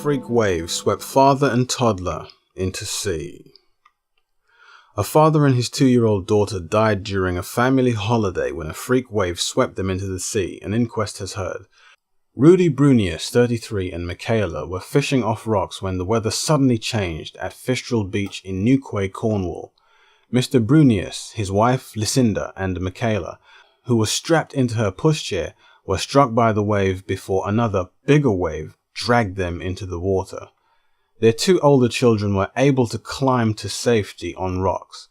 freak wave swept father and toddler into sea. A father and his 2-year-old daughter died during a family holiday when a freak wave swept them into the sea, an inquest has heard. Rudy Brunius, 33, and Michaela were fishing off rocks when the weather suddenly changed at Fistral Beach in Newquay, Cornwall. Mr. Brunius, his wife Lucinda, and Michaela, who was strapped into her pushchair, were struck by the wave before another, bigger wave dragged them into the water. Their 2 older children were able to climb to safety on rocks.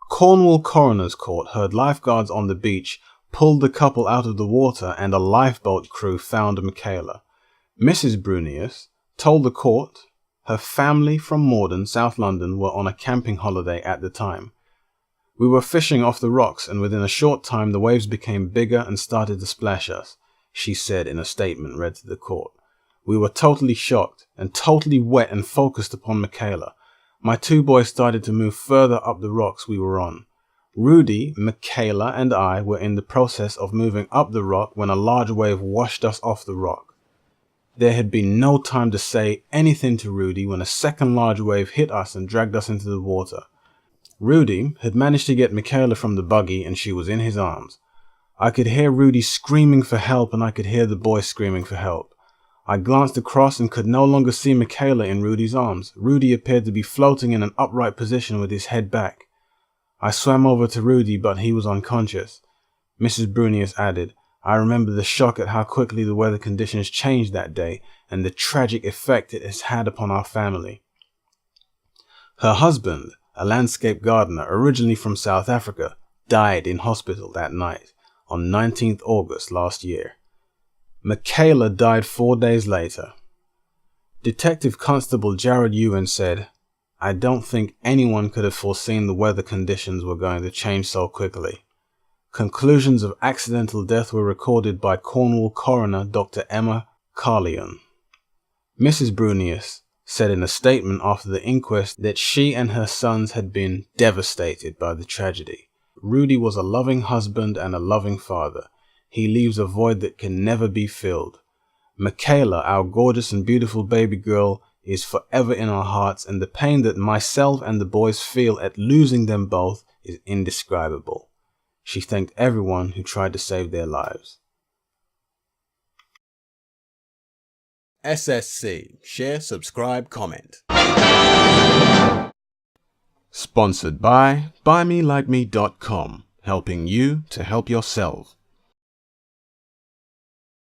Cornwall Coroner's Court heard lifeguards on the beach pulled the couple out of the water and a lifeboat crew found Michaela. Mrs. Brunius told the court her family from Morden, South London, were on a camping holiday at the time. We were fishing off the rocks and within a short time the waves became bigger and started to splash us, she said in a statement read to the court. We were totally shocked and totally wet and focused upon Michaela. My 2 boys started to move further up the rocks we were on. Rudy, Michaela, and I were in the process of moving up the rock when a large wave washed us off the rock. There had been no time to say anything to Rudy when a second large wave hit us and dragged us into the water. Rudy had managed to get Michaela from the buggy and she was in his arms. I could hear Rudy screaming for help and I could hear the boys screaming for help. I glanced across and could no longer see Michaela in Rudy's arms. Rudy appeared to be floating in an upright position with his head back. I swam over to Rudy, but he was unconscious. Mrs. Brunius added, I remember the shock at how quickly the weather conditions changed that day and the tragic effect it has had upon our family. Her husband, a landscape gardener originally from South Africa, died in hospital that night on 19th August last year. Michaela died 4 days later. Detective Constable Jared Ewan said, I don't think anyone could have foreseen the weather conditions were going to change so quickly. Conclusions of accidental death were recorded by Cornwall coroner Dr. Emma Carleon. Mrs. Brunius said in a statement after the inquest that she and her sons had been devastated by the tragedy. Rudy was a loving husband and a loving father. He leaves a void that can never be filled. Michaela, our gorgeous and beautiful baby girl, is forever in our hearts, and the pain that myself and the boys feel at losing them both is indescribable. She thanked everyone who tried to save their lives. SSC. Share, subscribe, comment. Sponsored by BuyMeLikeMe.com, helping you to help yourself.